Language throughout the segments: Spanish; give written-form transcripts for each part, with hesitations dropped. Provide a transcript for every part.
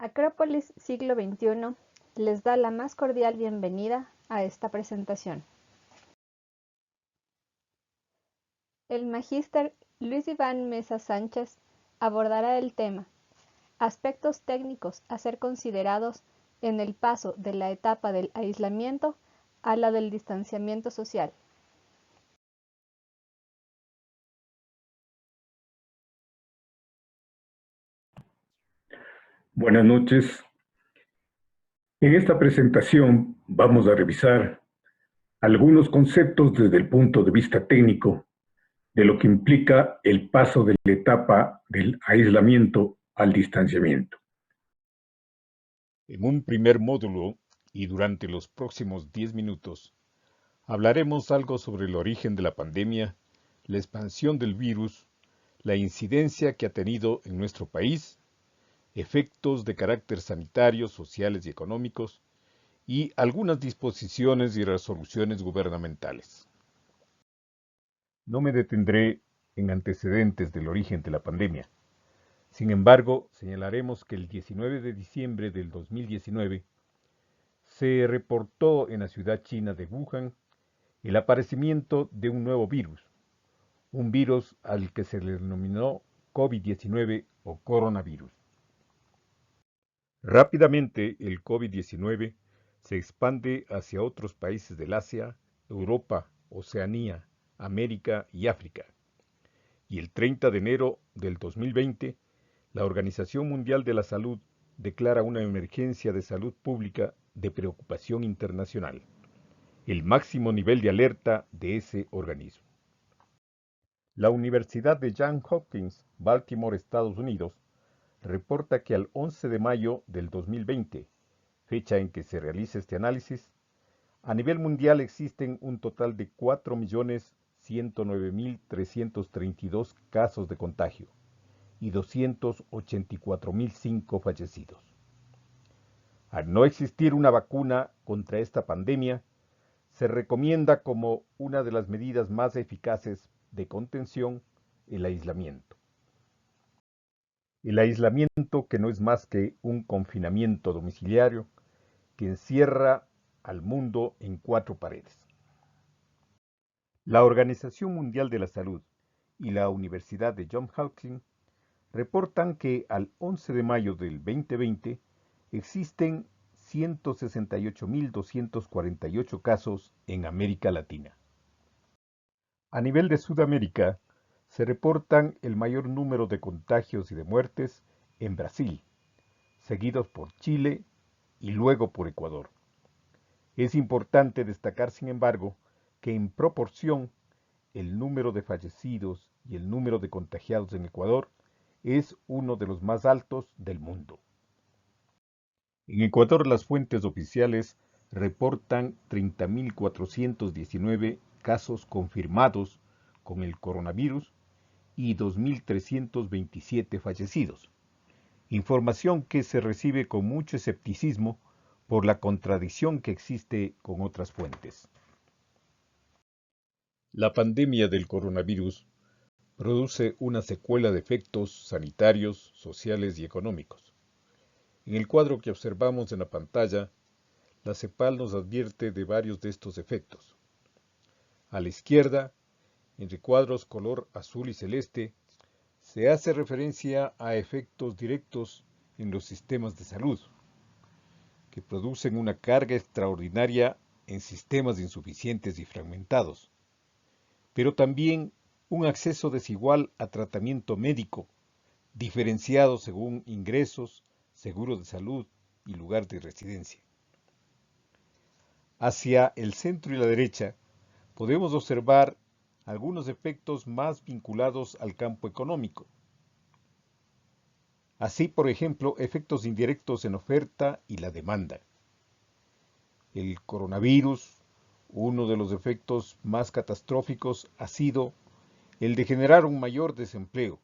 Acrópolis Siglo XXI les da la más cordial bienvenida a esta presentación. El magíster Luis Iván Mesa Sánchez abordará el tema aspectos técnicos a ser considerados en el paso de la etapa del aislamiento a la del distanciamiento social. Buenas noches. En esta presentación vamos a revisar algunos conceptos desde el punto de vista técnico de lo que implica el paso de la etapa del aislamiento al distanciamiento. En un primer módulo y durante los próximos 10 minutos, hablaremos algo sobre el origen de la pandemia, la expansión del virus, la incidencia que ha tenido en nuestro país, efectos de carácter sanitario, sociales y económicos, y algunas disposiciones y resoluciones gubernamentales. No me detendré en antecedentes del origen de la pandemia. Sin embargo, señalaremos que el 19 de diciembre del 2019 se reportó en la ciudad china de Wuhan el aparecimiento de un nuevo virus, un virus al que se le denominó COVID-19 o coronavirus. Rápidamente el COVID-19 se expande hacia otros países del Asia, Europa, Oceanía, América y África. Y el 30 de enero del 2020, la Organización Mundial de la Salud declara una emergencia de salud pública de preocupación internacional, el máximo nivel de alerta de ese organismo. La Universidad de Johns Hopkins, Baltimore, Estados Unidos, reporta que al 11 de mayo del 2020, fecha en que se realiza este análisis, a nivel mundial existen un total de 4.109.332 casos de contagio y 284.005 fallecidos. Al no existir una vacuna contra esta pandemia, se recomienda como una de las medidas más eficaces de contención el aislamiento. El aislamiento, que no es más que un confinamiento domiciliario que encierra al mundo en 4 paredes. La Organización Mundial de la Salud y la Universidad de Johns Hopkins reportan que al 11 de mayo del 2020 existen 168.248 casos en América Latina. A nivel de Sudamérica, se reportan el mayor número de contagios y de muertes en Brasil, seguidos por Chile y luego por Ecuador. Es importante destacar, sin embargo, que en proporción el número de fallecidos y el número de contagiados en Ecuador es uno de los más altos del mundo. En Ecuador las fuentes oficiales reportan 30.419 casos confirmados con el coronavirus y 2.327 fallecidos, información que se recibe con mucho escepticismo por la contradicción que existe con otras fuentes. La pandemia del coronavirus produce una secuela de efectos sanitarios, sociales y económicos. En el cuadro que observamos en la pantalla, la CEPAL nos advierte de varios de estos efectos. A la izquierda, en recuadros color azul y celeste, se hace referencia a efectos directos en los sistemas de salud, que producen una carga extraordinaria en sistemas insuficientes y fragmentados, pero también un acceso desigual a tratamiento médico, diferenciado según ingresos, seguro de salud y lugar de residencia. Hacia el centro y la derecha podemos observar algunos efectos más vinculados al campo económico. Así, por ejemplo, efectos indirectos en oferta y la demanda. El coronavirus, uno de los efectos más catastróficos ha sido el de generar un mayor desempleo,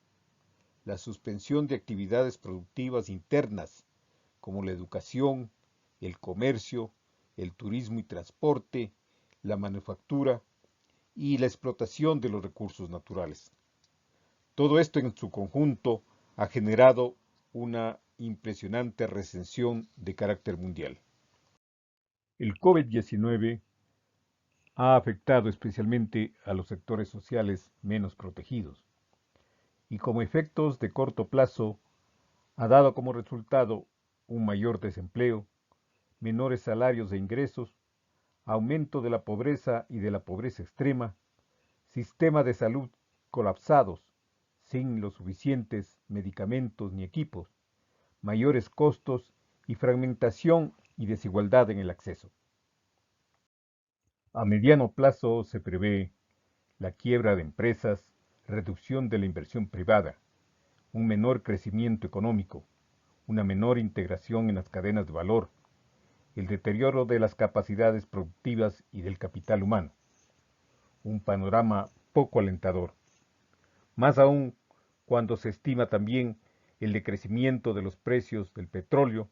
la suspensión de actividades productivas internas, como la educación, el comercio, el turismo y transporte, la manufactura y la explotación de los recursos naturales. Todo esto en su conjunto ha generado una impresionante recesión de carácter mundial. El COVID-19 ha afectado especialmente a los sectores sociales menos protegidos y como efectos de corto plazo ha dado como resultado un mayor desempleo, menores salarios e ingresos, aumento de la pobreza y de la pobreza extrema, sistema de salud colapsados, sin los suficientes medicamentos ni equipos, mayores costos y fragmentación y desigualdad en el acceso. A mediano plazo se prevé la quiebra de empresas, reducción de la inversión privada, un menor crecimiento económico, una menor integración en las cadenas de valor, el deterioro de las capacidades productivas y del capital humano. Un panorama poco alentador. Más aún cuando se estima también el decrecimiento de los precios del petróleo,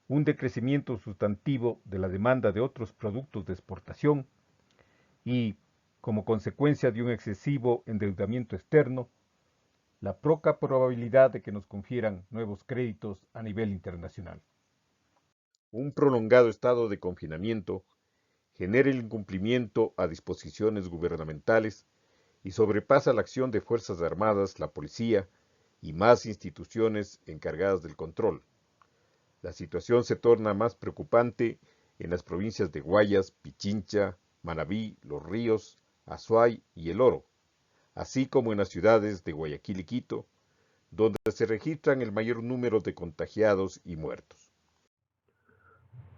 un decrecimiento sustantivo de la demanda de otros productos de exportación y, como consecuencia de un excesivo endeudamiento externo, la poca probabilidad de que nos confieran nuevos créditos a nivel internacional. Un prolongado estado de confinamiento genera el incumplimiento a disposiciones gubernamentales y sobrepasa la acción de Fuerzas Armadas, la policía y más instituciones encargadas del control. La situación se torna más preocupante en las provincias de Guayas, Pichincha, Manabí, Los Ríos, Azuay y El Oro, así como en las ciudades de Guayaquil y Quito, donde se registran el mayor número de contagiados y muertos.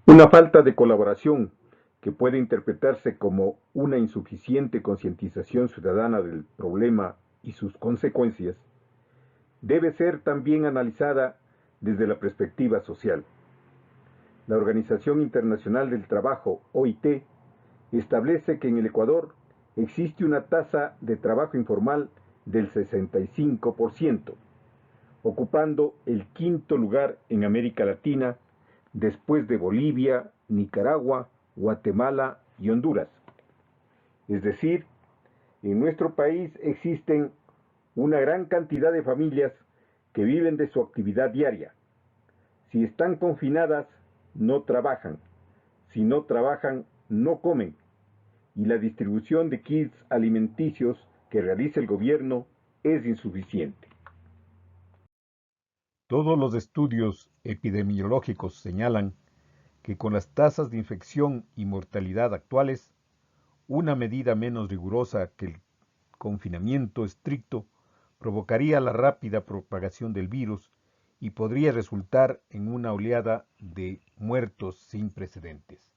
Una falta de colaboración que puede interpretarse como una insuficiente concientización ciudadana del problema y sus consecuencias, debe ser también analizada desde la perspectiva social. La Organización Internacional del Trabajo, OIT, establece que en el Ecuador existe una tasa de trabajo informal del 65%, ocupando el quinto lugar en América Latina después de Bolivia, Nicaragua, Guatemala y Honduras. Es decir, en nuestro país existen una gran cantidad de familias que viven de su actividad diaria. Si están confinadas, no trabajan. Si no trabajan, no comen. Y la distribución de kits alimenticios que realiza el gobierno es insuficiente. Todos los estudios epidemiológicos señalan que con las tasas de infección y mortalidad actuales, una medida menos rigurosa que el confinamiento estricto provocaría la rápida propagación del virus y podría resultar en una oleada de muertos sin precedentes.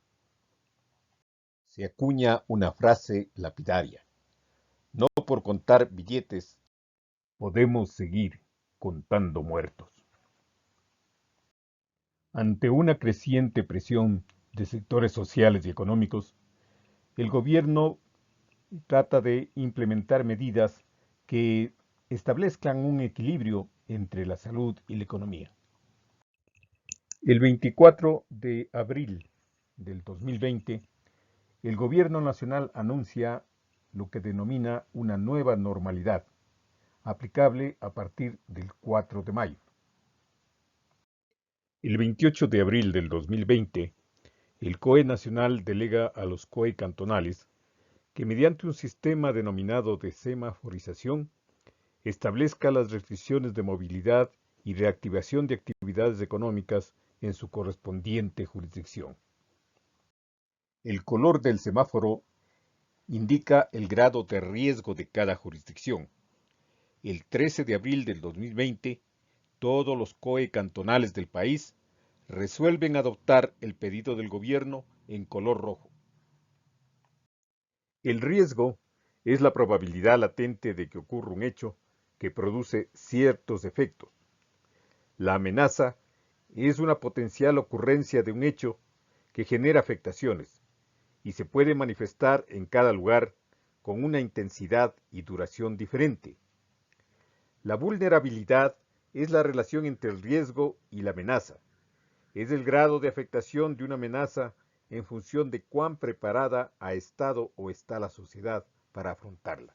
Se acuña una frase lapidaria: no por contar billetes podemos seguir contando muertos. Ante una creciente presión de sectores sociales y económicos, el gobierno trata de implementar medidas que establezcan un equilibrio entre la salud y la economía. El 24 de abril del 2020, el gobierno nacional anuncia lo que denomina una nueva normalidad, aplicable a partir del 4 de mayo. El 28 de abril del 2020, el COE nacional delega a los COE cantonales que mediante un sistema denominado de semaforización establezca las restricciones de movilidad y reactivación de actividades económicas en su correspondiente jurisdicción. El color del semáforo indica el grado de riesgo de cada jurisdicción. El 13 de abril del 2020, todos los COE cantonales del país resuelven adoptar el pedido del gobierno en color rojo. El riesgo es la probabilidad latente de que ocurra un hecho que produce ciertos efectos. La amenaza es una potencial ocurrencia de un hecho que genera afectaciones y se puede manifestar en cada lugar con una intensidad y duración diferente. La vulnerabilidad es la relación entre el riesgo y la amenaza. Es el grado de afectación de una amenaza en función de cuán preparada ha estado o está la sociedad para afrontarla.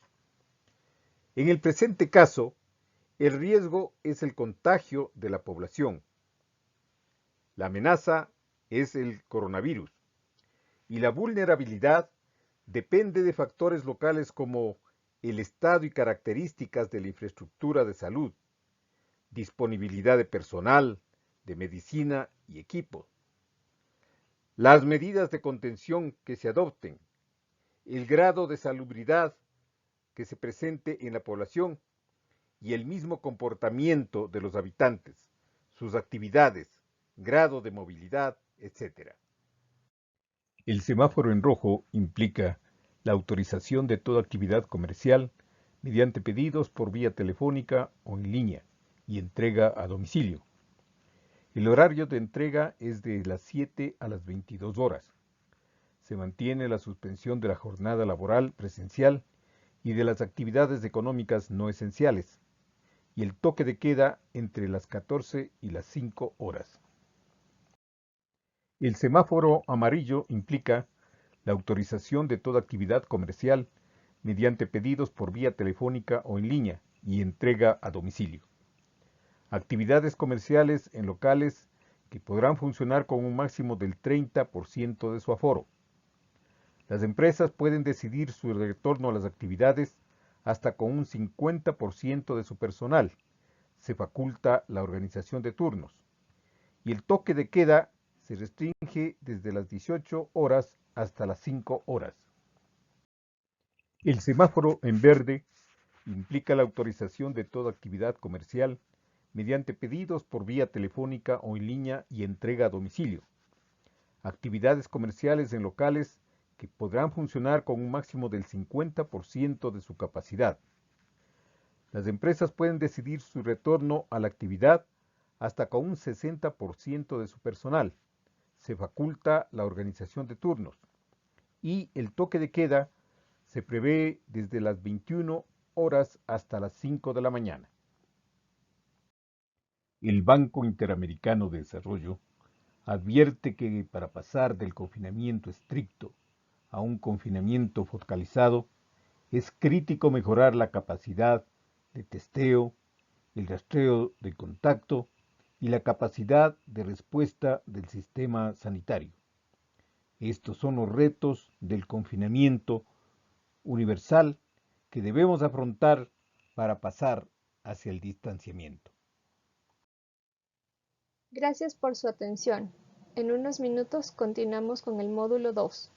En el presente caso, el riesgo es el contagio de la población, La amenaza es el coronavirus y la vulnerabilidad depende de factores locales como el estado y características de la infraestructura de salud, disponibilidad de personal, de medicina y equipo, las medidas de contención que se adopten, el grado de salubridad que se presente en la población y el mismo comportamiento de los habitantes, sus actividades, grado de movilidad, etc. El semáforo en rojo implica la autorización de toda actividad comercial mediante pedidos por vía telefónica o en línea y entrega a domicilio. El horario de entrega es de las 7 a las 22 horas. Se mantiene la suspensión de la jornada laboral presencial y de las actividades económicas no esenciales, y el toque de queda entre las 14 y las 5 horas. El semáforo amarillo implica la autorización de toda actividad comercial mediante pedidos por vía telefónica o en línea y entrega a domicilio. Actividades comerciales en locales que podrán funcionar con un máximo del 30% de su aforo. Las empresas pueden decidir su retorno a las actividades hasta con un 50% de su personal. Se faculta la organización de turnos. Y el toque de queda se restringe desde las 18 horas hasta las 5 horas. El semáforo en verde implica la autorización de toda actividad comercial mediante pedidos por vía telefónica o en línea y entrega a domicilio. Actividades comerciales en locales que podrán funcionar con un máximo del 50% de su capacidad. Las empresas pueden decidir su retorno a la actividad hasta con un 60% de su personal. Se faculta la organización de turnos. Y el toque de queda se prevé desde las 21 horas hasta las 5 de la mañana. El Banco Interamericano de Desarrollo advierte que para pasar del confinamiento estricto a un confinamiento focalizado es crítico mejorar la capacidad de testeo, el rastreo de contacto y la capacidad de respuesta del sistema sanitario. Estos son los retos del confinamiento universal que debemos afrontar para pasar hacia el distanciamiento. Gracias por su atención. En unos minutos continuamos con el módulo 2.